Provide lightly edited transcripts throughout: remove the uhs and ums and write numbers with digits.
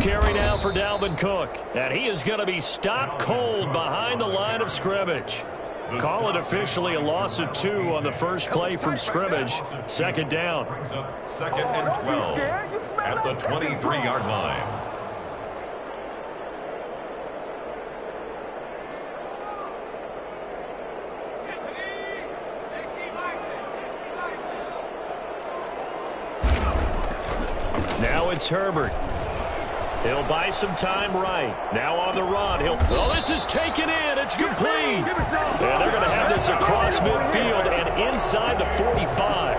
carry now for Dalvin Cook. And he is going to be stopped cold behind the line of scrimmage. Call it officially a loss of 2 on the first play from scrimmage. Second down. Second and 12 at the 23-yard line. Now it's Herbert. He'll buy some time right. Now on the run. Oh, this is taken in. It's complete. And they're going to have this across midfield and inside the 45.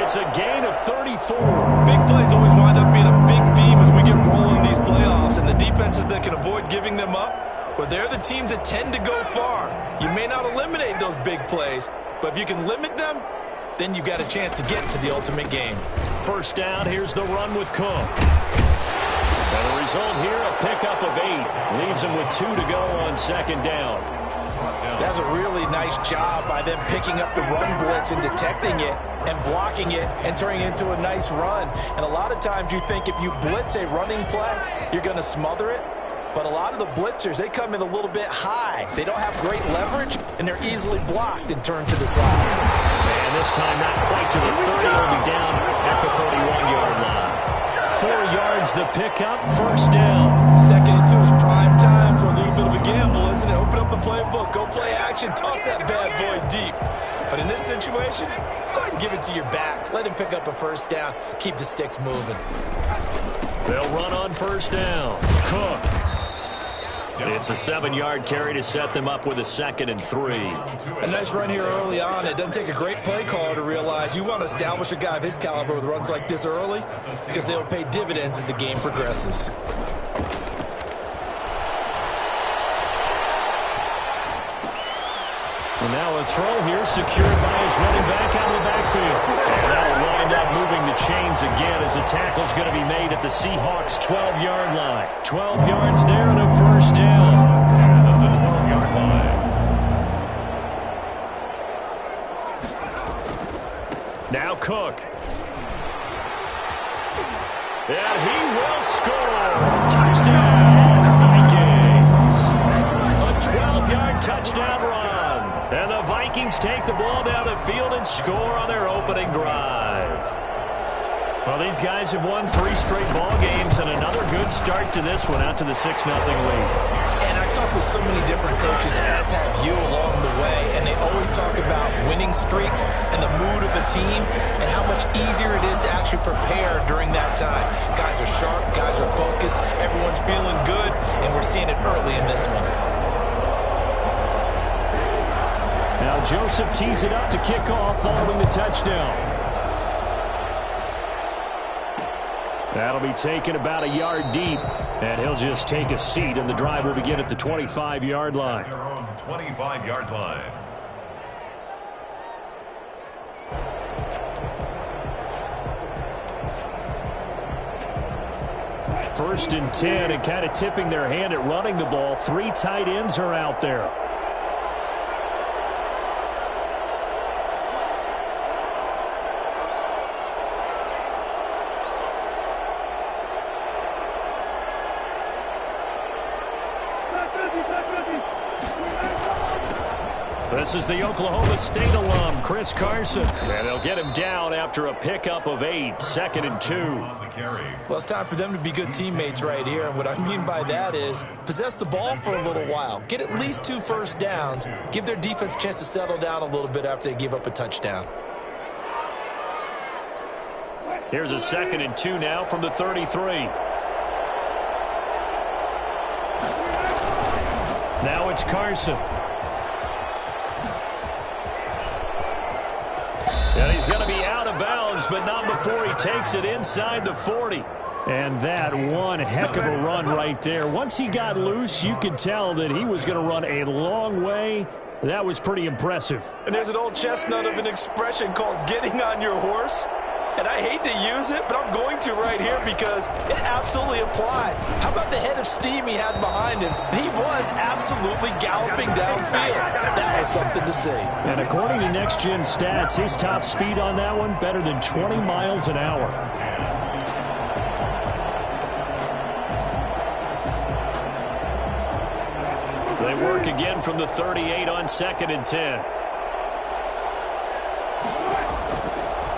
It's a gain of 34. Big plays always wind up being a big theme as we get rolling these playoffs. And the defenses that can avoid giving them up, well, they're the teams that tend to go far. You may not eliminate those big plays, but if you can limit them, then you got a chance to get to the ultimate game. First down, here's the run with Cook. And the result here, a pickup of 8. Leaves him with 2 to go on second down. That's a really nice job by them picking up the run blitz and detecting it and blocking it and turning it into a nice run. And a lot of times you think if you blitz a running play, you're going to smother it. But a lot of the blitzers, they come in a little bit high. They don't have great leverage, and they're easily blocked and turned to the side. And this time not quite to the 30, only down at the 31-yard line. 4 yards the pickup, first down. Second and 2 is prime time for a little bit of a gamble, isn't it? Open up the playbook, go play action, toss that bad boy deep. But in this situation, go ahead and give it to your back. Let him pick up a first down. Keep the sticks moving. They'll run on first down. Cook. It's a 7-yard carry to set them up with a second and 3. A nice run here early on. It doesn't take a great play caller to realize you want to establish a guy of his caliber with runs like this early because they'll pay dividends as the game progresses. And now a throw here secured by his running back out of the backfield. And that'll wind up moving the chains again as the tackle's going to be made at the Seahawks' 12-yard line. 12 yards there and a first down. At the 12-yard line. Now Cook. And he will score. Touchdown, Vikings. A 12-yard touchdown run. And the Vikings take the ball down the field and score on their opening drive. Well, these guys have won 3 straight ball games and another good start to this one out to the 6-0 lead. And I've talked with so many different coaches, as have you along the way, and they always talk about winning streaks and the mood of a team and how much easier it is to actually prepare during that time. Guys are sharp, guys are focused, everyone's feeling good, and we're seeing it early in this one. Now Joseph tees it up to kick off following the touchdown. That'll be taken about a yard deep, and he'll just take a seat, and the drive will begin at the 25-yard line. Their own 25-yard line. First and 10, and kind of tipping their hand at running the ball. 3 tight ends are out there. This is the Oklahoma State alum, Chris Carson. And they'll get him down after a pickup of 8, second and 2. Well, it's time for them to be good teammates right here. And what I mean by that is possess the ball for a little while. Get at least 2 first downs. Give their defense a chance to settle down a little bit after they give up a touchdown. Here's a second and 2 now from the 33. Now it's Carson. And he's going to be out of bounds, but not before he takes it inside the 40. And that one heck of a run right there. Once he got loose, you could tell that he was going to run a long way. That was pretty impressive. And there's an old chestnut of an expression called getting on your horse. And I hate to use it, but I'm going to right here because it absolutely applies. How about the head of steam he had behind him? He was absolutely galloping downfield. That was something to see. And according to Next Gen Stats, his top speed on that one, better than 20 miles an hour. They work again from the 38 on 2nd and 10.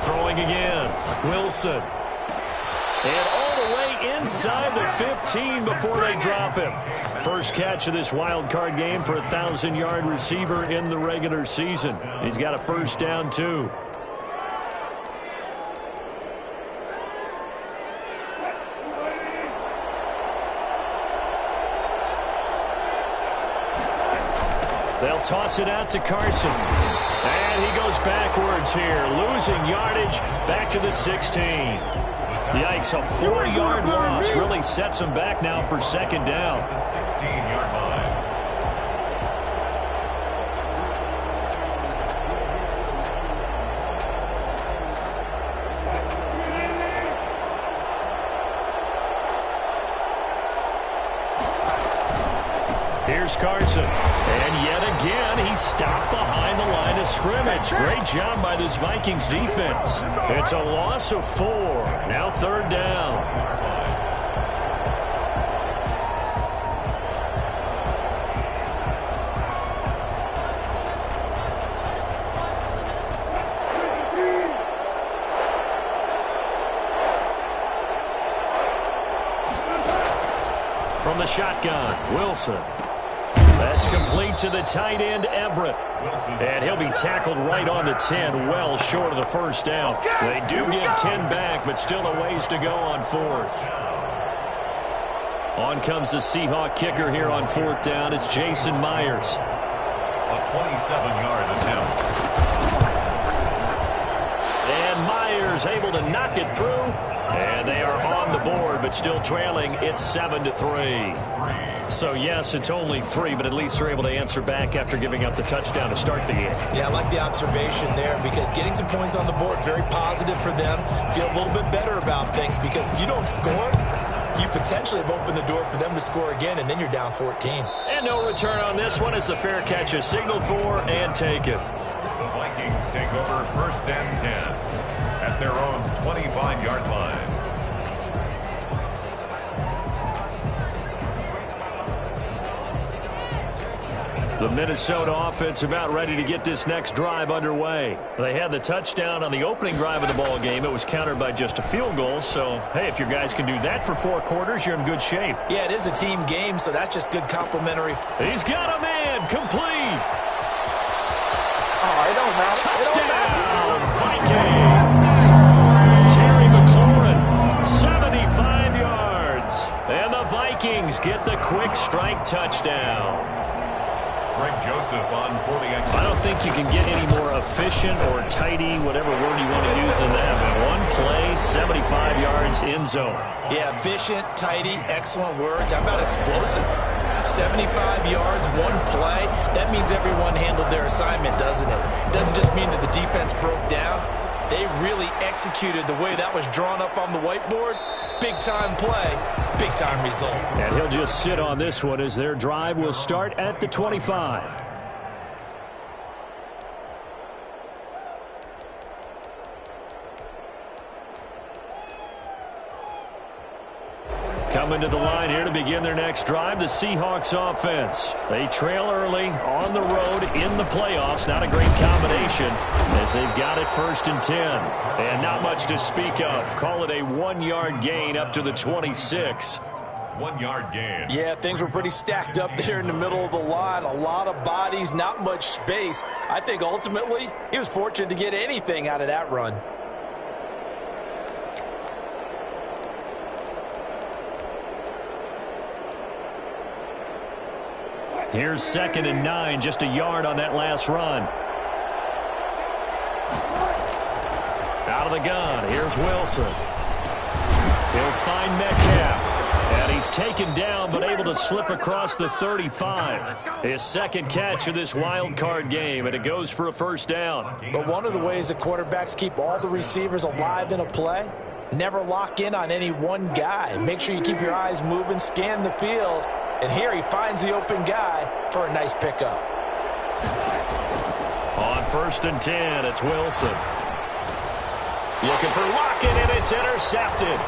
Throwing again. Wilson. And all the way inside the 15 before they drop him. First catch of this wild card game for a 1,000-yard receiver in the regular season. He's got a first down, too. They'll toss it out to Carson. And he goes backwards here, losing yardage back to the 16. Yikes, a 4-yard loss really sets him back now for second down. The 16-yard line. Here's Carson. And yet again, he's stopped behind the line of scrimmage. Great job by this Vikings defense. It's a loss of 4. Now 3rd down. From the shotgun, Wilson. That's complete to the tight end, Everett. And he'll be tackled right on the 10, well short of the first down. They do get 10 back, but still a ways to go on 4th. On comes the Seahawk kicker here on 4th down. It's Jason Myers. A 27-yard attempt. And Myers able to knock it through. And they are on the board, but still trailing. It's 7-3. So, yes, it's only 3, but at least they're able to answer back after giving up the touchdown to start the game. Yeah, I like the observation there because getting some points on the board, very positive for them. Feel a little bit better about things because if you don't score, you potentially have opened the door for them to score again, and then you're down 14. And no return on this one as the fair catch is signaled for and taken. The Vikings take over 1st and 10 at their own 25-yard line. The Minnesota offense about ready to get this next drive underway. They had the touchdown on the opening drive of the ball game. It was countered by just a field goal. So, hey, if your guys can do that for 4 quarters, you're in good shape. Yeah, it is a team game, so that's just good complimentary. He's got a man. Complete. Oh, it don't matter. Touchdown, Vikings. Terry McLaurin, 75 yards. And the Vikings get the quick strike touchdown. Greg Joseph on for the extra. I don't think you can get any more efficient or tidy, whatever word you want to use in that. In one play, 75 yards in zone. Yeah, efficient, tidy, excellent words. How about explosive? 75 yards, one play. That means everyone handled their assignment, doesn't it? It doesn't just mean that the defense broke down. They really executed the way that was drawn up on the whiteboard. Big-time play, big-time result. And he'll just sit on this one as their drive will start at the 25. Coming to the line here to begin their next drive, the Seahawks offense. They trail early on the road in the playoffs. Not a great combination as they've got it 1st and 10. And not much to speak of. Call it a 1-yard gain up to the 26. 1-yard gain. Yeah, things were pretty stacked up there in the middle of the line. A lot of bodies, not much space. I think ultimately he was fortunate to get anything out of that run. Here's 2nd and 9, just a yard on that last run. Out of the gun, here's Wilson. He'll find Metcalf. And he's taken down, but able to slip across the 35. His 2nd catch of this wild card game, and it goes for a first down. But one of the ways that quarterbacks keep all the receivers alive in a play, never lock in on any one guy. Make sure you keep your eyes moving, scan the field. And here he finds the open guy for a nice pickup. On 1st and 10, it's Wilson. Looking for Lockett, and it's intercepted.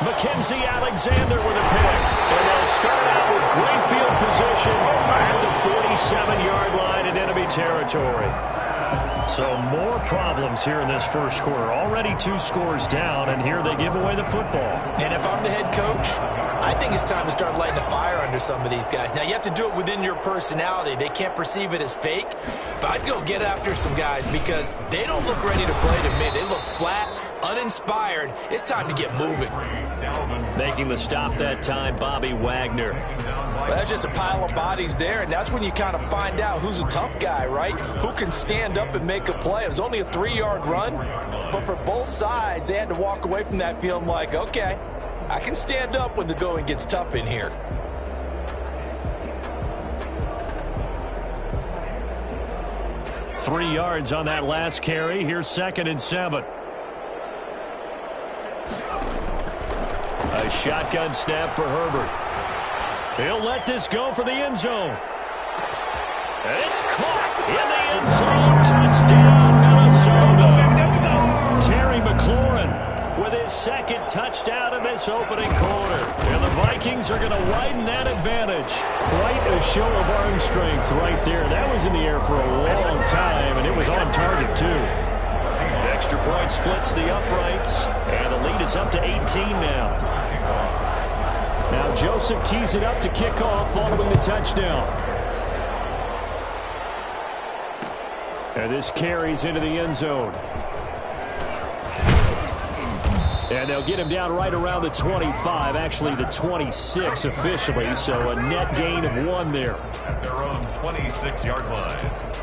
Mackenzie Alexander with a pick. And they'll start out with great field position at the 47-yard line in enemy territory. So more problems here in this first quarter. Already 2 scores down, and here they give away the football. And if I'm the head coach, I think it's time to start lighting a fire under some of these guys. Now, you have to do it within your personality. They can't perceive it as fake, but I'd go get after some guys because they don't look ready to play to me. They look flat, uninspired. It's time to get moving. Making the stop that time, Bobby Wagner. Well, that's just a pile of bodies there, and that's when you kind of find out who's a tough guy, right? Who can stand up and make a play. It was only a 3-yard run, but for both sides, they had to walk away from that feeling like, okay, I can stand up when the going gets tough in here. Three yards on that last carry. Here's 2nd and 7. A shotgun snap for Herbert. He'll let this go for the end zone. And it's caught in the end zone. Touchdown, Minnesota. Terry McLaurin with his 2nd touchdown in this opening quarter. And the Vikings are going to widen that advantage. Quite a show of arm strength right there. That was in the air for a long time, and it was on target, too. Extra point splits the uprights, and the lead is up to 18 now. Now Joseph tees it up to kick off following the touchdown. And this carries into the end zone. And they'll get him down right around the 25, actually the 26 officially, so a net gain of 1 there. At their own 26-yard line.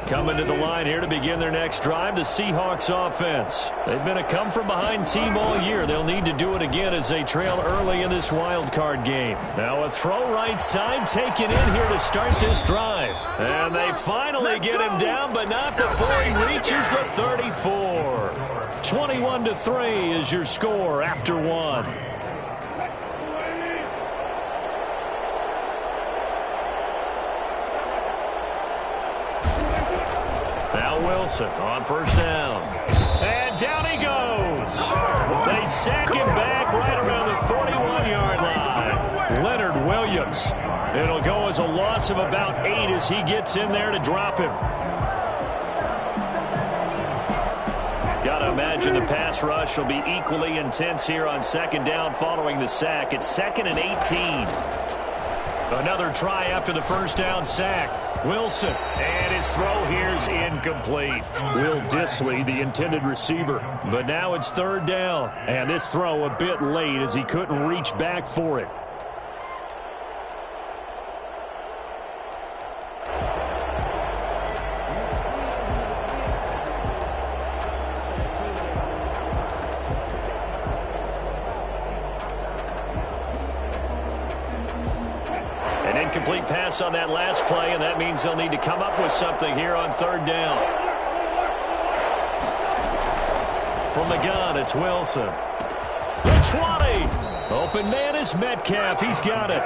Coming to the line here to begin their next drive, the Seahawks offense. They've been a come-from-behind team all year. They'll need to do it again as they trail early in this wild card game. Now a throw right side taken in here to start this drive. And they finally get him down, but not before he reaches the 34. 21-3 is your score after 1. Wilson on first down. And down he goes. They sack him back right around the 41-yard line. Leonard Williams. It'll go as a loss of about 8 as he gets in there to drop him. Got to imagine the pass rush will be equally intense here on 2nd down following the sack. It's 2nd and 18. Another try after the first down sack. Wilson, and his throw here's incomplete. Will Dissly, the intended receiver. But now it's 3rd down, and this throw a bit late as he couldn't reach back for it. Incomplete pass on that last play, and that means they'll need to come up with something here on 3rd down. From the gun, it's Wilson. The 20. Open man is Metcalf. He's got it.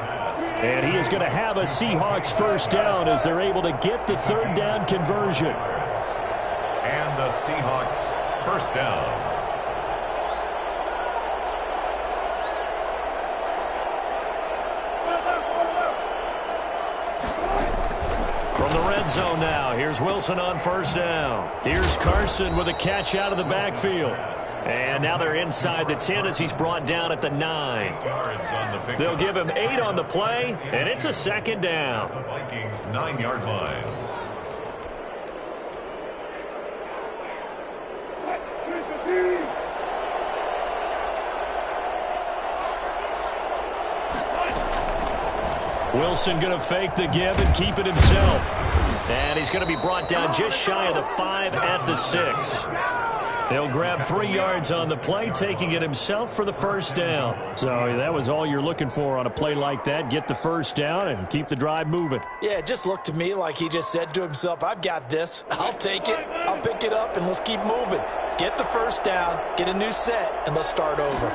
And he is going to have a Seahawks first down as they're able to get the 3rd down conversion. And the Seahawks first down. Zone now. Here's Wilson on first down. Here's Carson with a catch out of the backfield. And now they're inside the 10 as he's brought down at the 9. They'll give him 8 on the play, and it's a 2nd down. Vikings 9-yard line. Wilson going to fake the give and keep it himself. And he's going to be brought down just shy of the 5 at the 6. He'll grab 3 yards on the play, taking it himself for the first down. So that was all you're looking for on a play like that. Get the first down and keep the drive moving. Yeah, it just looked to me like he just said to himself, I've got this. I'll take it. I'll pick it up, and let's keep moving. Get the first down, get a new set, and let's start over.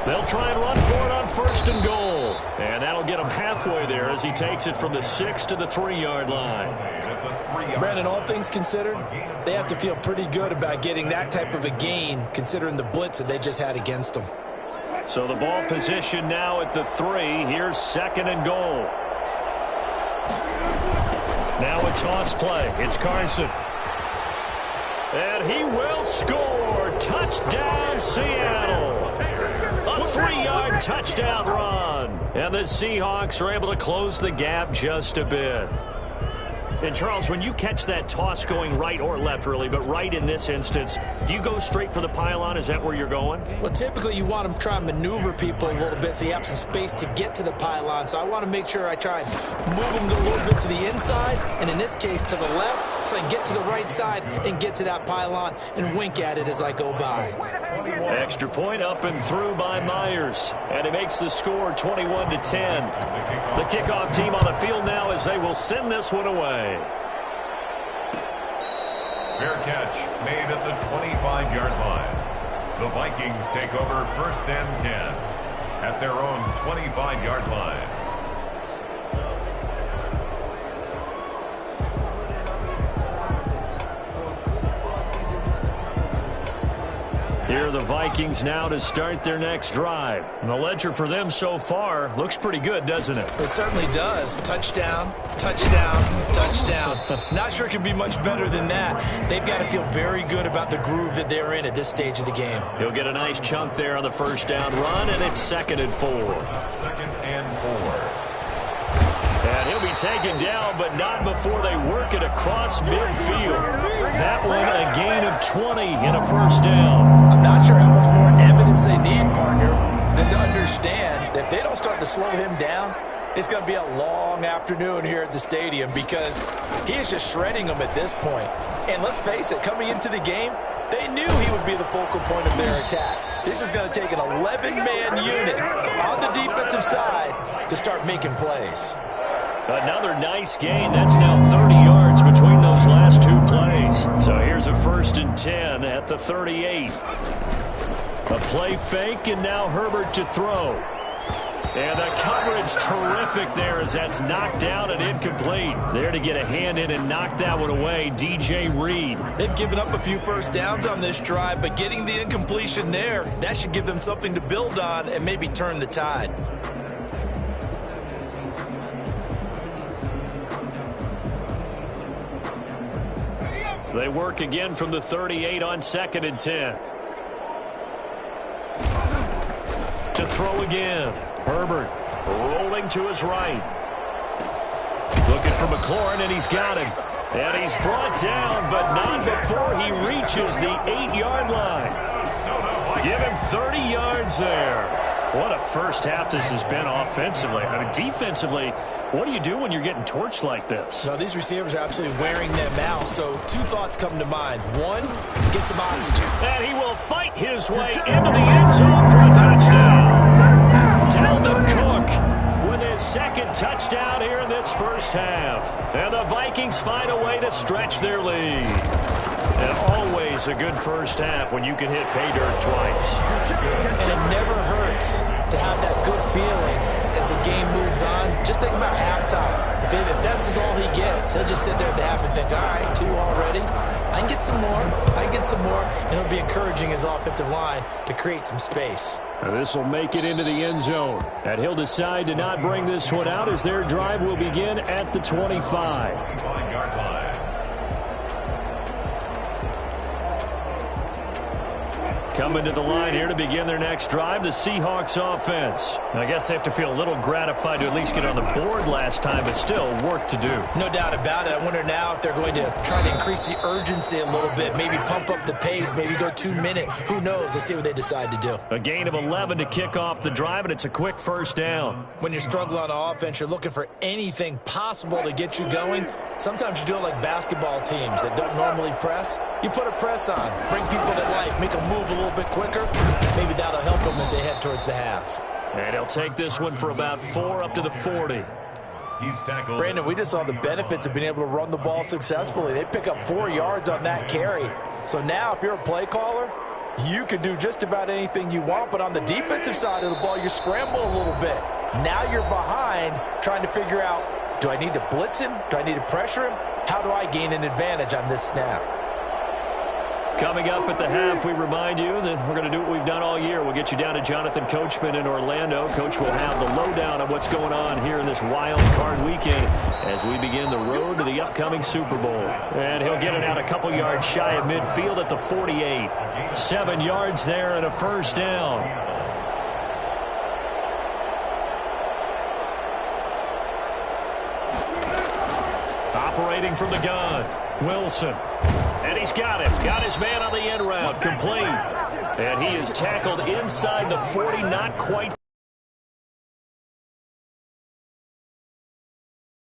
They'll try and run for it on 1st and goal. And And that'll get him halfway there as he takes it from the 6 to the 3-yard line. Brandon, all things considered, they have to feel pretty good about getting that type of a gain considering the blitz that they just had against them. So the ball position now at the 3. Here's 2nd and goal. Now a toss play. It's Carson. And he will score. Touchdown, Seattle. A 3-yard touchdown run. And the Seahawks are able to close the gap just a bit. And, Charles, when you catch that toss going right or left, really, but right in this instance, do you go straight for the pylon? Is that where you're going? Well, typically you want to try and maneuver people a little bit so you have some space to get to the pylon. So I want to make sure I try and move them a little bit to the inside, and in this case to the left, so I can get to the right side and get to that pylon and wink at it as I go by. Extra point up and through by Myers. And it makes the score 21-10. The kickoff team on the field now as they will send this one away. Fair catch made at the 25-yard line. The Vikings take over 1st and 10 at their own 25-yard line. Here are the Vikings now to start their next drive. And the ledger for them so far looks pretty good, doesn't it? It certainly does. Touchdown, touchdown, touchdown. Not sure it could be much better than that. They've got to feel very good about the groove that they're in at this stage of the game. He'll get a nice chunk there on the 1st down run, and it's 2nd and 4. 2nd and 4. And he'll be taken down, but not before they work it across midfield. That one a gain of 20 in a 1st down. I'm not sure how much more evidence they need, partner, than to understand that if they don't start to slow him down, it's going to be a long afternoon here at the stadium because he is just shredding them at this point. And let's face it, coming into the game, they knew he would be the focal point of their attack. This is going to take an 11-man unit on the defensive side to start making plays. Another nice gain. That's now 30 yards between those last 2 plays. So here's a 1st and 10 at the 38. A play fake, and now Herbert to throw. And the coverage terrific there as that's knocked out and incomplete. There to get a hand in and knock that one away, DJ Reed. They've given up a few 1st downs on this drive, but getting the incompletion there, that should give them something to build on and maybe turn the tide. They work again from the 38 on 2nd and 10. To throw again. Herbert rolling to his right. Looking for McLaurin, and he's got him. And he's brought down, but not before he reaches the 8-yard line. Give him 30 yards there. What a 1st half this has been offensively. I mean, defensively, what do you do when you're getting torched like this? No, these receivers are absolutely wearing them out. So 2 thoughts come to mind. 1, get some oxygen. And he will fight his way into the end zone for a touchdown. Dalvin Cook with his 2nd touchdown here in this 1st half. And the Vikings find a way to stretch their lead. And always a good 1st half when you can hit pay dirt twice. And it never hurts to have that good feeling as the game moves on. Just think about halftime. If that's all he gets, he'll just sit there at the half and think, all right, 2 already. I can get some more. I can get some more. And it'll be encouraging his offensive line to create some space. And this will make it into the end zone. And he'll decide to not bring this one out as their drive will begin at the 25. 25-yard line. Coming to the line here to begin their next drive, the Seahawks offense. I guess they have to feel a little gratified to at least get on the board last time, but still work to do. No doubt about it. I wonder now if they're going to try to increase the urgency a little bit, maybe pump up the pace, maybe go 2-minute. Who knows? Let's see what they decide to do. A gain of 11 to kick off the drive, and it's a quick 1st down. When you're struggling on offense, you're looking for anything possible to get you going. Sometimes you do it like basketball teams that don't normally press. You put a press on, bring people to life, make them move a little bit quicker. Maybe that'll help them as they head towards the half. And he'll take this one for about 4 up to the 40. He's tackled. Brandon, we just saw the benefits of being able to run the ball successfully. They pick up 4 yards on that carry. So now if you're a play caller, you can do just about anything you want, but on the defensive side of the ball, you scramble a little bit. Now you're behind trying to figure out, do I need to blitz him? Do I need to pressure him? How do I gain an advantage on this snap? Coming up at the half, we remind you that we're going to do what we've done all year. We'll get you down to Jonathan Coachman in Orlando. Coach will have the lowdown on what's going on here in this wild card weekend as we begin the road to the upcoming Super Bowl. And he'll get it out a couple yards shy of midfield at the 48. 7 yards there and a first down. Operating from the gun, Wilson. And he's got him. Got his man on the end route. Complete. And he is tackled inside the 40. Not quite.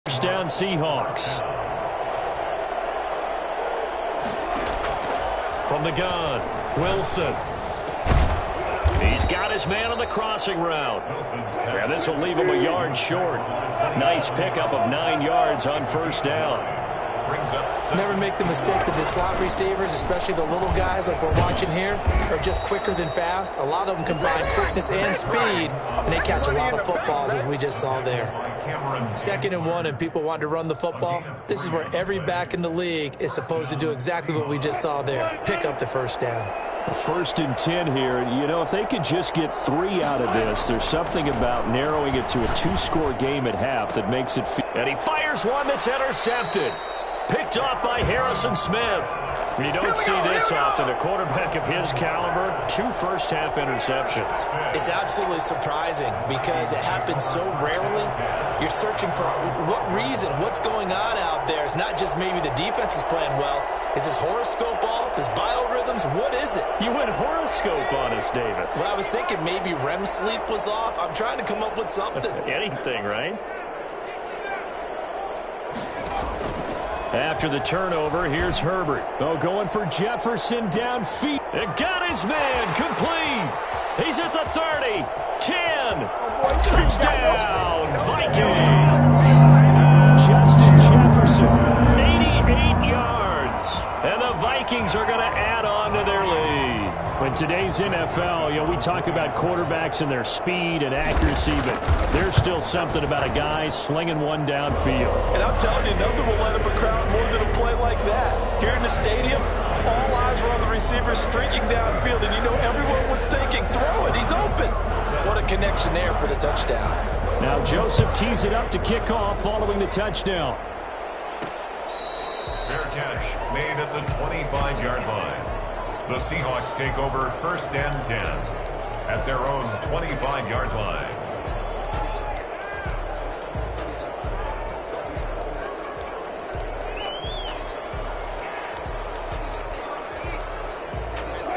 First down, Seahawks. From the gun, Wilson. He's got his man on the crossing route. And this will leave him a yard short. Nice pickup of 9 yards on first down. Never make the mistake that the slot receivers, especially the little guys like we're watching here, are just quicker than fast. A lot of them combine quickness and speed, and they catch a lot of footballs, as we just saw there. 2nd and 1, and people want to run the football. This is where every back in the league is supposed to do exactly what we just saw there. Pick up the first down. 1st and 10 here. You know, if they could just get 3 out of this, there's something about narrowing it to a 2-score game at half that makes it. And he fires one that's intercepted. Picked off by Harrison Smith. You don't see this often. A quarterback of his caliber, 2 first-half interceptions. It's absolutely surprising because it happens so rarely. You're searching for what reason, what's going on out there. It's not just maybe the defense is playing well. Is his horoscope off? His biorhythms? What is it? You went horoscope on us, David. Well, I was thinking maybe REM sleep was off. I'm trying to come up with something. Anything, right? After the turnover, here's Herbert. Oh, going for Jefferson downfield. It got his man complete. He's at the 30. 10. Touchdown, Vikings. Justin Jefferson, 88 yards. And the Vikings are going to add on to their lead. In today's NFL, you know, we talk about quarterbacks and their speed and accuracy, but there's still something about a guy slinging one downfield. And I'm telling you, nothing will light up a crowd more than a play like that. Here in the stadium, all eyes were on the receiver streaking downfield, and you know everyone was thinking, throw it, he's open. What a connection there for the touchdown. Now Joseph tees it up to kick off following the touchdown. Fair catch made at the 25-yard line. The Seahawks take over 1st and 10 at their own 25-yard line.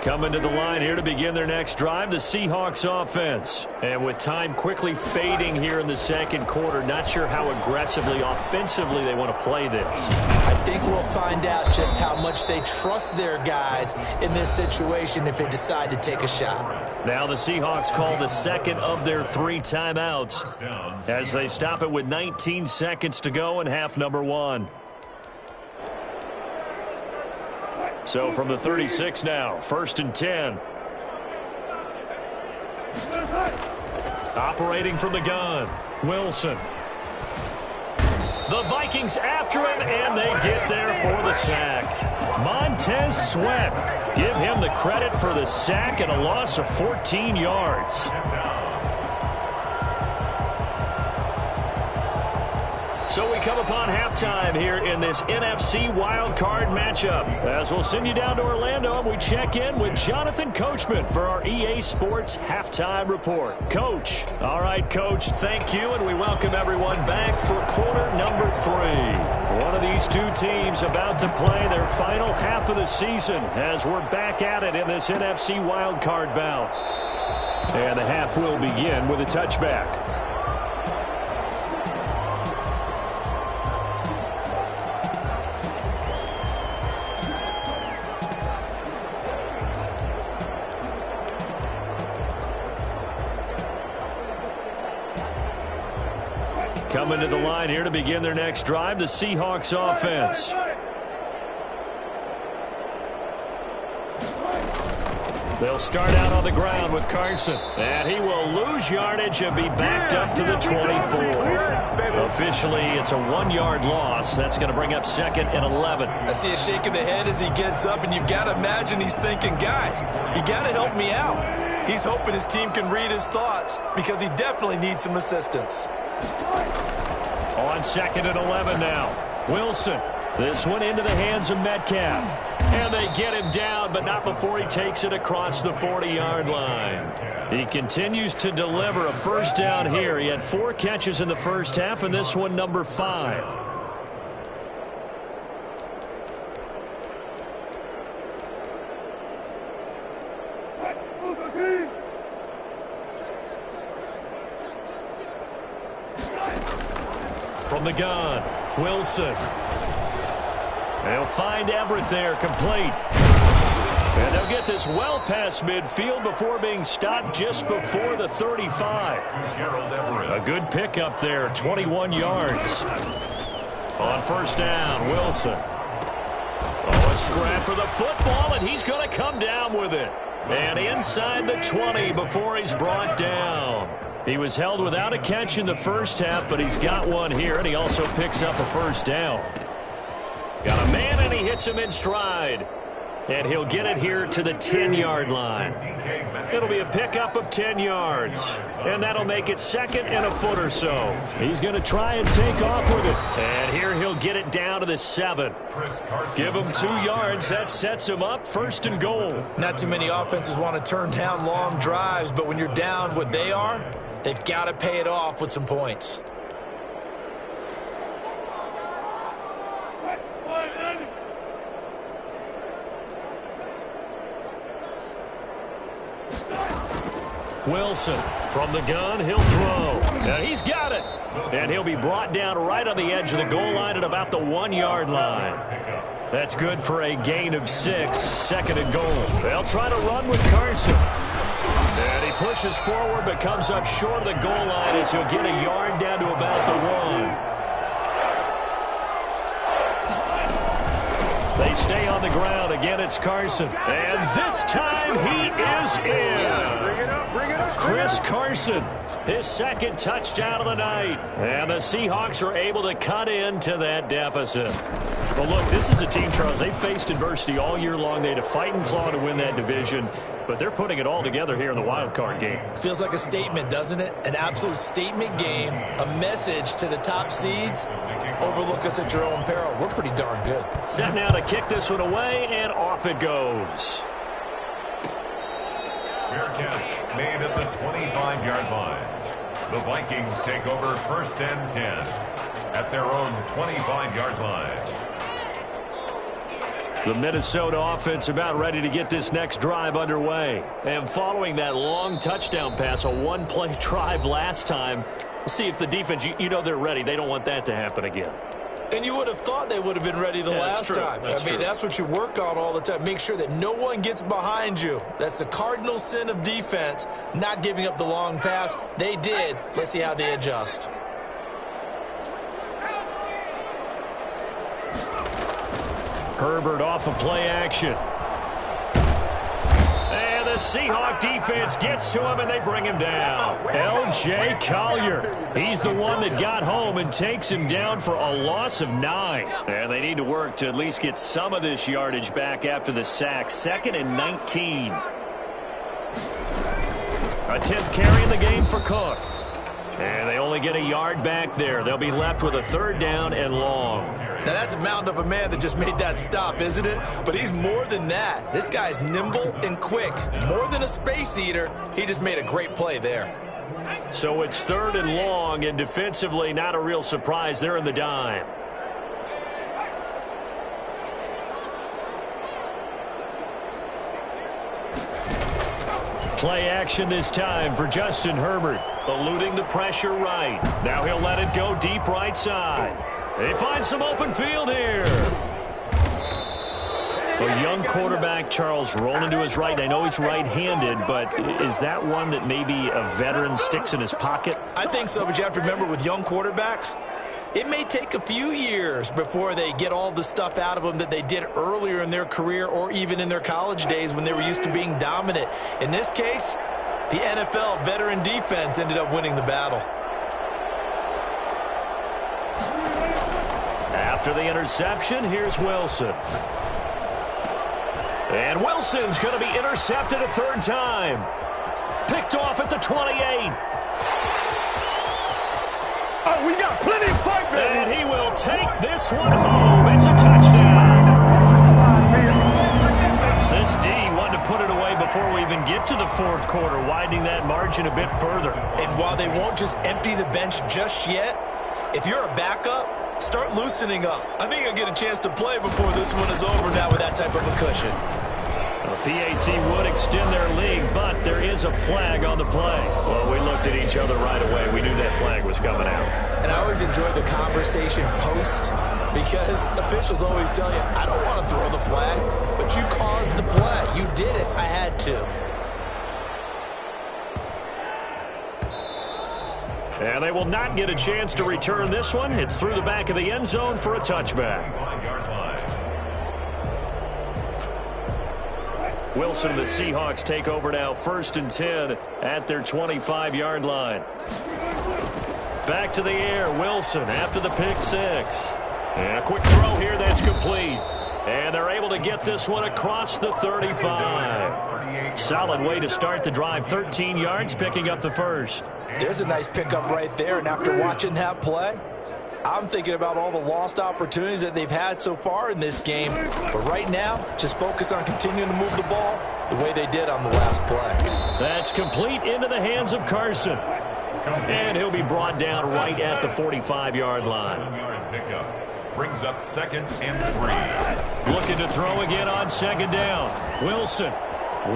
Coming to the line here to begin their next drive, the Seahawks offense. And with time quickly fading here in the 2nd quarter, not sure how aggressively, offensively they want to play this. I think we'll find out just how much they trust their guys in this situation if they decide to take a shot. Now the Seahawks call the 2nd of their 3 timeouts as they stop it with 19 seconds to go in half number 1. So from the 36 now, 1st and 10. Operating from the gun, Wilson. The Vikings after him, and they get there for the sack. Montez Sweat. Give him the credit for the sack and a loss of 14 yards. So we come upon halftime here in this NFC wildcard matchup. As we'll send you down to Orlando, and we check in with Jonathan Coachman for our EA Sports Halftime Report. Coach. All right, Coach, thank you, and we welcome everyone back for quarter number 3. One of these 2 teams about to play their final half of the season as we're back at it in this NFC wildcard bout. And the half will begin with a touchback. Coming to the line here to begin their next drive, the Seahawks offense. They'll start out on the ground with Carson. And he will lose yardage and be backed up to the 24. Officially, it's a 1-yard loss. That's going to bring up 2nd and 11. I see a shake of the head as he gets up, and you've got to imagine he's thinking, guys, you got to help me out. He's hoping his team can read his thoughts because he definitely needs some assistance. On 2nd and 11 now. Wilson. This one into the hands of Metcalf. And they get him down, but not before he takes it across the 40-yard line. He continues to deliver a first down here. He had 4 catches in the first half, and this one number 5. From the gun, Wilson. They'll find Everett there, complete. And they'll get this well past midfield before being stopped just before the 35. A good pickup there, 21 yards. On first down, Wilson. Oh, a scrap for the football, and he's going to come down with it. And inside the 20 before he's brought down. He was held without a catch in the first half, but he's got one here, and he also picks up a first down. Got a man, and he hits him in stride. And he'll get it here to the 10-yard line. It'll be a pickup of 10 yards. And that'll make it 2nd and a foot or so. He's going to try and take off with it. And here he'll get it down to the 7. Give him 2 yards. That sets him up 1st and goal. Not too many offenses want to turn down long drives, but when you're down what they are, they've got to pay it off with some points. Wilson from the gun, he'll throw. Now he's got it. And he'll be brought down right on the edge of the goal line at about the 1-yard line. That's good for a gain of 6, 2nd and goal. They'll try to run with Carson. And he pushes forward but comes up short of the goal line as he'll get a yard down to about the 1. They stay on the ground. Again, it's Carson. And this time he is in. Chris Carson, his 2nd touchdown of the night. And the Seahawks are able to cut into that deficit. But look, this is a team, Charles, they faced adversity all year long. They had to fight and claw to win that division. But they're putting it all together here in the wild card game. Feels like a statement, doesn't it? An absolute statement game. A message to the top seeds. Overlook us at your own peril. We're pretty darn good. Set now to kick this one away, and off it goes. Fair catch made at the 25-yard line. The Vikings take over 1st and 10 at their own 25-yard line. The Minnesota offense about ready to get this next drive underway. And following that long touchdown pass, a one-play drive last time, we'll see if the defense, you know they're ready. They don't want that to happen again. And you would have thought they would have been ready the last time. I mean, that's what you work on all the time. Make sure that no one gets behind you. That's the cardinal sin of defense, not giving up the long pass. They did. Let's see how they adjust. Herbert off of play action. And the Seahawk defense gets to him, and they bring him down. L.J. Collier. He's the one that got home and takes him down for a loss of 9. And they need to work to at least get some of this yardage back after the sack. 2nd and 19. A 10th carry in the game for Cook. And they only get a yard back there. They'll be left with a 3rd down and long. Now, that's a mountain of a man that just made that stop, isn't it? But he's more than that. This guy's nimble and quick. More than a space eater, he just made a great play there. So it's 3rd and long, and defensively, not a real surprise. They're in the dime. Play action this time for Justin Herbert. Eluding the pressure right. Now he'll let it go deep right side. They find some open field here. A young quarterback, Charles, rolling to his right. I know he's right-handed, but is that one that maybe a veteran sticks in his pocket? I think so, but you have to remember with young quarterbacks, It may take a few years before they get all the stuff out of them that they did earlier in their career or even in their college days when they were used to being dominant. In this case, the NFL veteran defense ended up winning the battle. After the interception, here's Wilson. And Wilson's going to be intercepted a third time. Picked off at the 28. Oh, we got plenty of fight, baby. And he will take this one home. It's a touchdown. This D wanted to put it away before we even get to the fourth quarter, widening that margin a bit further. And while they won't just empty the bench just yet, if you're a backup, start loosening up. I think you'll get a chance to play before this one is over now with that type of a cushion. The PAT would extend their lead, but there is a flag on the play. Well, we looked at each other right away. We knew that flag was coming out. And I always enjoy the conversation post because officials always tell you, I don't want to throw the flag, but you caused the play. You did it. I had to. And they will not get a chance to return this one. It's through the back of the end zone for a touchback. Wilson and the Seahawks take over now, 1st and 10 at their 25-yard line. Back to the air, Wilson after the pick six. And a quick throw here that's complete. And they're able to get this one across the 35. Solid way to start the drive, 13 yards, picking up the first. There's a nice pickup right there, and after watching that play, I'm thinking about all the lost opportunities that they've had so far in this game. But right now, just focus on continuing to move the ball the way they did on the last play. That's complete into the hands of Carson. And he'll be brought down right at the 45-yard line. Pickup brings up 2nd and 3. Looking to throw again on 2nd down. Wilson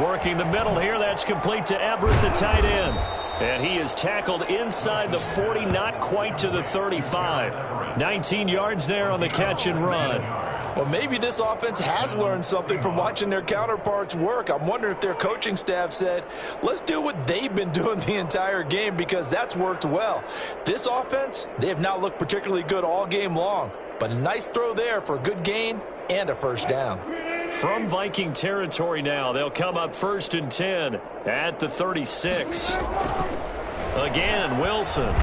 working the middle here. That's complete to Everett, the tight end. And he is tackled inside the 40, not quite to the 35. 19 yards there on the catch and run. Well, maybe this offense has learned something from watching their counterparts work. I'm wondering if their coaching staff said, let's do what they've been doing the entire game because that's worked well. This offense, they have not looked particularly good all game long. But a nice throw there for a good gain and a first down. From Viking territory now, they'll come up 1st and 10 at the 36. Again, Wilson.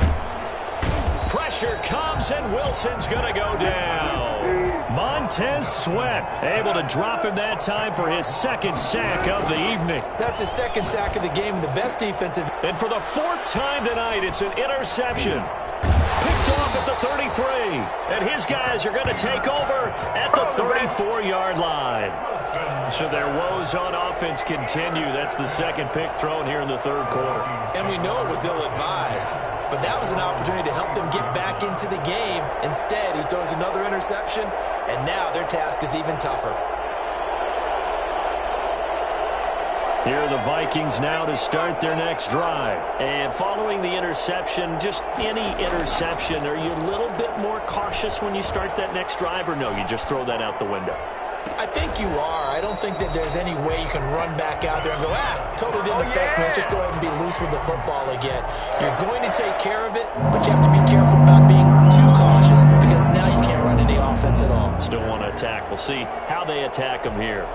Pressure comes, and Wilson's going to go down. Montez Sweat able to drop him that time for his 2nd sack of the evening. That's his 2nd sack of the game, the best defensive. And for the 4th time tonight, it's an interception. Picked off at the 33. And his guys are going to take over at the 34-yard line. So their woes on offense continue. That's the 2nd pick thrown here in the 3rd quarter. And we know it was ill-advised, but that was an opportunity to help them get back into the game. Instead, he throws another interception, and now their task is even tougher. Here are the Vikings now to start their next drive. And following the interception, just any interception, are you a little bit more cautious when you start that next drive, or no, you just throw that out the window? I think you are. I don't think that there's any way you can run back out there and go, totally didn't affect me. Let's just go ahead and be loose with the football again. You're going to take care of it, but you have to be careful about being too cautious because now you can't run any offense at all. Still want to attack. We'll see how they attack them here.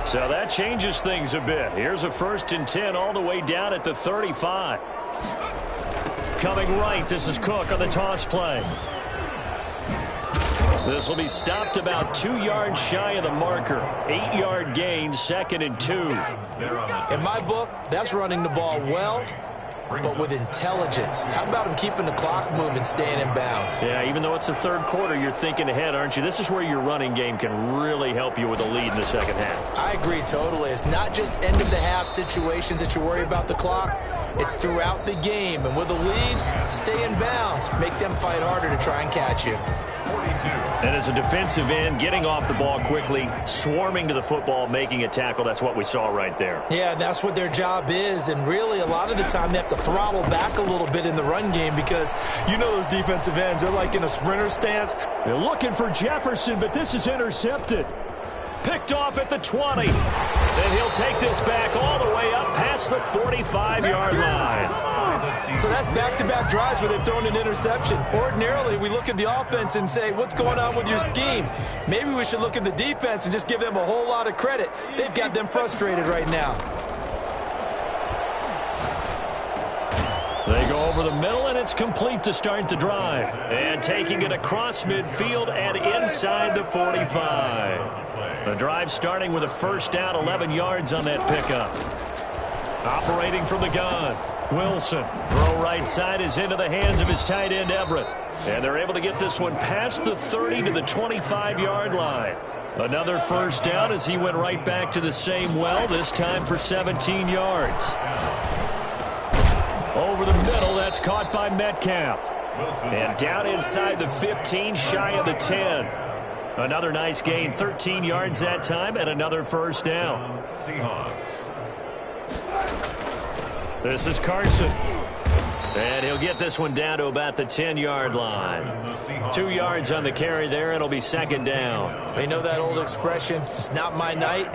So that changes things a bit. Here's a 1st and 10 all the way down at the 35. Coming right, this is Cook on the toss play. This will be stopped about 2 yards shy of the marker. 8-yard gain, 2nd and 2. In my book, that's running the ball well, but with intelligence. How about him keeping the clock moving, staying in bounds? Yeah, even though it's the 3rd quarter, you're thinking ahead, aren't you? This is where your running game can really help you with a lead in the 2nd half. I agree totally. It's not just end-of-the-half situations that you worry about the clock. It's throughout the game. And with a lead, stay in bounds. Make them fight harder to try and catch you. And as a defensive end, getting off the ball quickly, swarming to the football, making a tackle, that's what we saw right there. Yeah, that's what their job is. And really, a lot of the time, they have to throttle back a little bit in the run game because you know those defensive ends, they're like in a sprinter stance. They're looking for Jefferson, but this is intercepted. Picked off at the 20. And he'll take this back all the way up past the 45-yard line. So that's back-to-back drives where they've thrown an interception. Ordinarily, we look at the offense and say, what's going on with your scheme? Maybe we should look at the defense and just give them a whole lot of credit. They've got them frustrated right now. They go over the middle, and it's complete to start the drive. And taking it across midfield and inside the 45. The drive starting with a first down, 11 yards on that pickup. Operating from the gun, Wilson. Throw right side is into the hands of his tight end, Everett. And they're able to get this one past the 30 to the 25-yard line. Another first down as he went right back to the same well, this time for 17 yards. Over the middle, that's caught by Metcalf. And down inside the 15, shy of the 10. Another nice gain, 13 yards that time, and another first down. Seahawks. This is Carson. And he'll get this one down to about the 10-yard line. 2 yards on the carry there. It'll be second down. You know that old expression, it's not my night?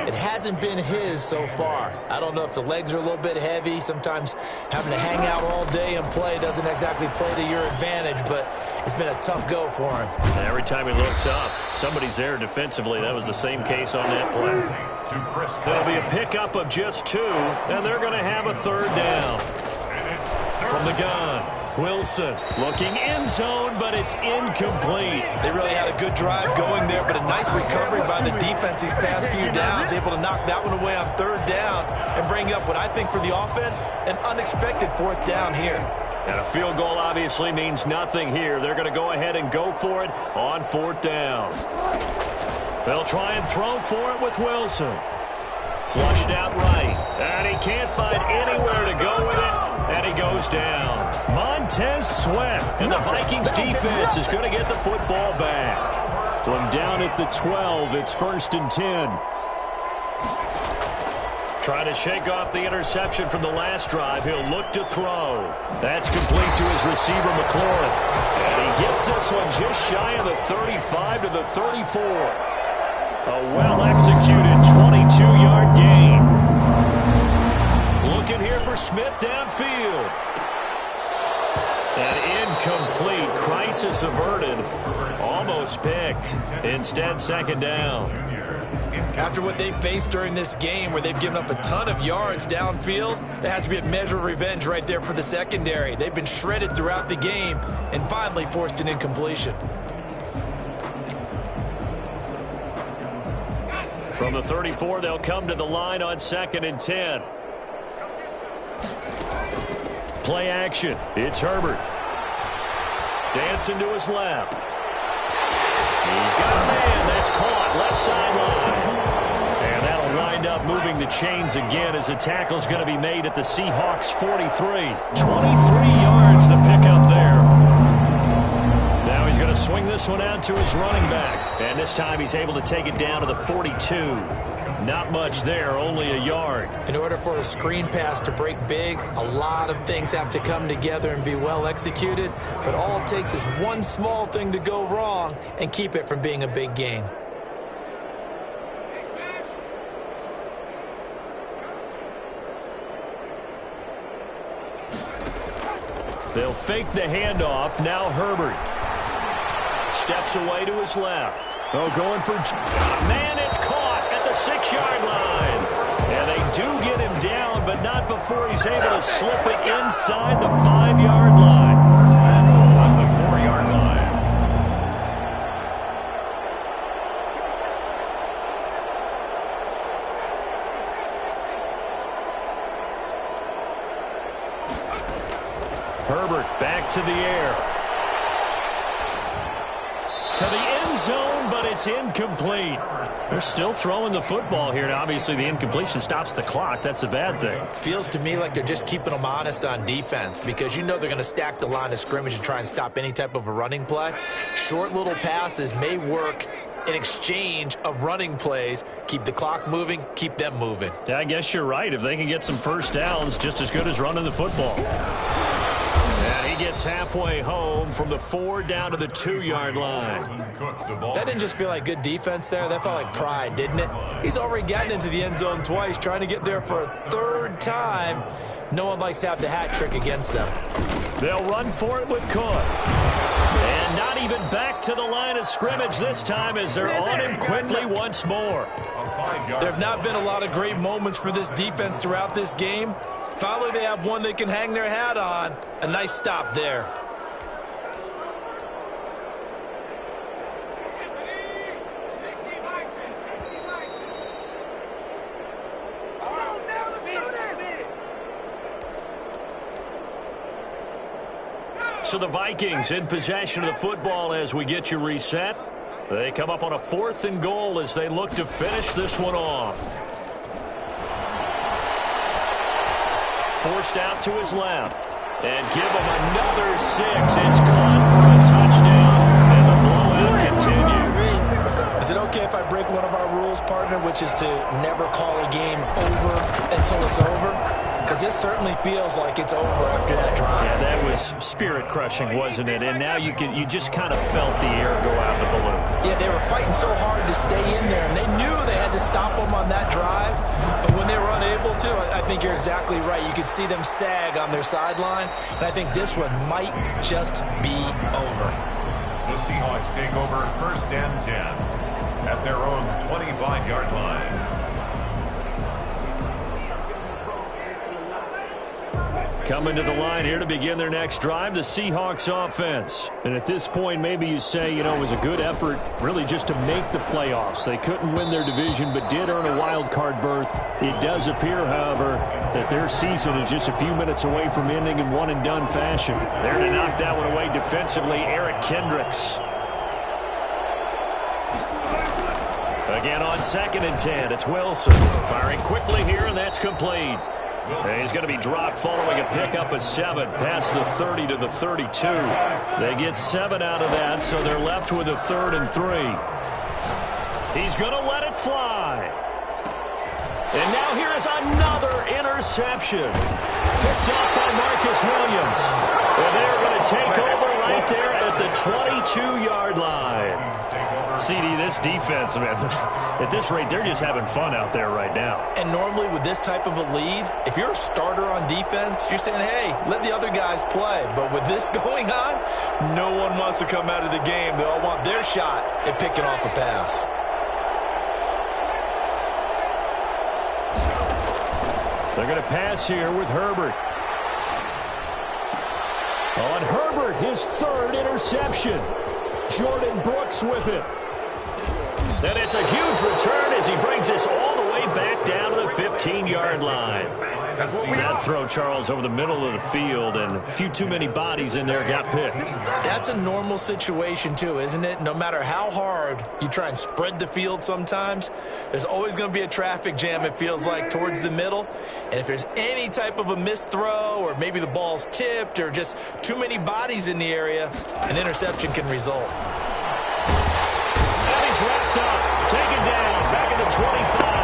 It hasn't been his so far. I don't know if the legs are a little bit heavy. Sometimes having to hang out all day and play doesn't exactly play to your advantage, but it's been a tough go for him. Every time he looks up, somebody's there defensively. That was the same case on that play. It'll be a pickup of just 2, and they're going to have a third down. From the gun, Wilson looking end zone, but it's incomplete. They really had a good drive going there, but a nice recovery by the defense these past few downs, able to knock that one away on third down and bring up what I think for the offense, an unexpected fourth down here. And a field goal obviously means nothing here. They're going to go ahead and go for it on fourth down. They'll try and throw for it with Wilson. Flushed out right, and he can't find anywhere to go with it. And he goes down. Montez Sweat. And the Vikings defense is going to get the football back. From down at the 12, it's 1st and 10. Trying to shake off the interception from the last drive. He'll look to throw. That's complete to his receiver, McLaurin. And he gets this one just shy of the 35 to the 34. A well-executed 22-yard gain. Looking here for Smith downfield. And incomplete. Crisis averted. Almost picked. Instead, second down. After what they've faced during this game where they've given up a ton of yards downfield, there has to be a measure of revenge right there for the secondary. They've been shredded throughout the game and finally forced an incompletion. From the 34, they'll come to the line on 2nd and 10. Play action. It's Herbert. Dancing to his left. He's got a man. That's caught. Left sideline. And that'll wind up moving the chains again as the tackle's going to be made at the Seahawks 43. 23 yards the pickup there. Now he's going to swing this one out to his running back. And this time he's able to take it down to the 42. Not much there, only a yard. In order for a screen pass to break big, a lot of things have to come together and be well executed. But all it takes is one small thing to go wrong and keep it from being a big gain. They'll fake the handoff. Now Herbert steps away to his left. Oh, going for man, it's caught at the 6-yard line. And they do get him down, but not before he's able to slip it inside the 5-yard line. On the 4-yard line. Herbert back to the air. To the end zone, but it's incomplete. They're still throwing the football here, and obviously the incompletion stops the clock. That's a bad thing. Feels to me like they're just keeping them honest on defense because you know they're going to stack the line of scrimmage and try and stop any type of a running play. Short little passes may work in exchange of running plays. Keep the clock moving, keep them moving. Yeah, I guess you're right. If they can get some first downs, just as good as running the football. And he gets halfway home from the 4 down to the 2-yard line. That didn't just feel like good defense there. That felt like pride, didn't it? He's already gotten into the end zone twice, trying to get there for a third time. No one likes to have the hat trick against them. They'll run for it with Cook. And not even back to the line of scrimmage this time as they're on him quickly once more. There have not been a lot of great moments for this defense throughout this game. Finally, they have one they can hang their hat on. A nice stop there. So the Vikings in possession of the football as we get you reset. They come up on a 4th and goal as they look to finish this one off. Forced out to his left. And give him another 6. It's caught for a touchdown. And the blowout continues. Is it okay if I break one of our rules, partner, which is to never call a game over until it's over? Because this certainly feels like it's over after that drive. Yeah, that was spirit-crushing, wasn't it? And now you just kind of felt the air go out of the balloon. Yeah, they were fighting so hard to stay in there, and they knew they had to stop them on that drive. But when they were unable to, I think you're exactly right. You could see them sag on their sideline, and I think this one might just be over. The Seahawks take over 1st and 10 at their own 25-yard line. Coming to the line here to begin their next drive, the Seahawks offense. And at this point, maybe you say, it was a good effort really just to make the playoffs. They couldn't win their division but did earn a wild card berth. It does appear, however, that their season is just a few minutes away from ending in one-and-done fashion. There to knock that one away defensively, Eric Kendricks. Again on 2nd and 10, it's Wilson. Firing quickly here, and that's complete. And he's going to be dropped following a pickup of 7 past the 30 to the 32. They get 7 out of that, so they're left with a 3rd and 3. He's going to let it fly. And now here is another interception. Picked up by Marcus Williams. And they're going to take over right there at the 22-yard line. CD, this defense, man, at this rate, they're just having fun out there right now. And normally with this type of a lead, if you're a starter on defense, you're saying, hey, let the other guys play. But with this going on, no one wants to come out of the game. They all want their shot at picking off a pass. They're going to pass here with Herbert. On Herbert, his 3rd interception. Jordan Brooks with it. And it's a huge return as he brings us all the way back down to the 15-yard line. That throw, Charles, over the middle of the field, and a few too many bodies in there got picked. That's a normal situation, too, isn't it? No matter how hard you try and spread the field sometimes, there's always going to be a traffic jam, it feels like, towards the middle. And if there's any type of a missed throw, or maybe the ball's tipped, or just too many bodies in the area, an interception can result. And he's wrapped up, taken down, back at the 25.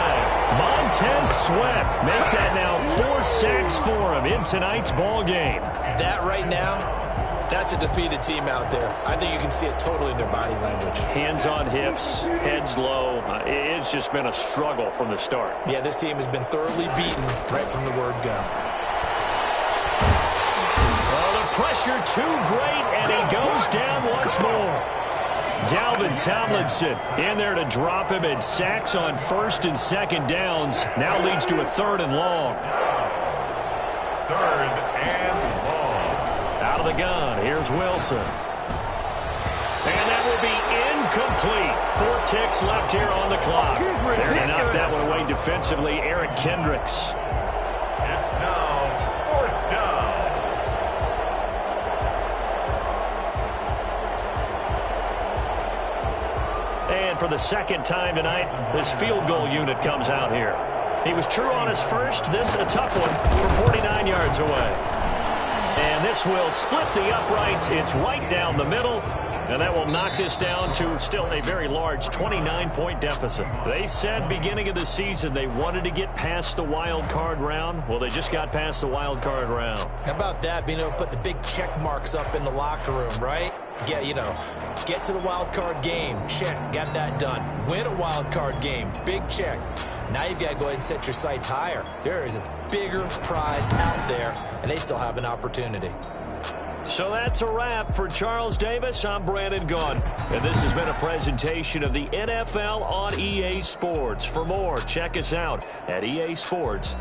Montez Sweat make that now 4 sacks for him in tonight's ball game. That right now, that's a defeated team out there. I think you can see it totally in their body language. Hands on hips, heads low. It's just been a struggle from the start. Yeah, this team has been thoroughly beaten right from the word go. Oh, the pressure too great, and he goes down once more. Dalvin Tomlinson in there to drop him, and sacks on 1st and 2nd downs. Now leads to a 3rd and long. 3rd and long. Out of the gun, here's Wilson. And that will be incomplete. 4 ticks left here on the clock. There to knock that one away defensively, Eric Kendricks. It's now 4th down. And for the 2nd time tonight, this field goal unit comes out here. He was true on his first. This a tough one from 49 yards away. And this will split the uprights. It's right down the middle. And that will knock this down to still a very large 29-point deficit. They said beginning of the season they wanted to get past the wild card round. Well, they just got past the wild card round. How about that, being able to put the big check marks up in the locker room, right? Get to the wild card game, check, got that done. Win a wild card game, big check. Now you've got to go ahead and set your sights higher. There is a bigger prize out there, and they still have an opportunity. So that's a wrap for Charles Davis. I'm Brandon Gunn, and this has been a presentation of the NFL on EA Sports. For more, check us out at EA Sports.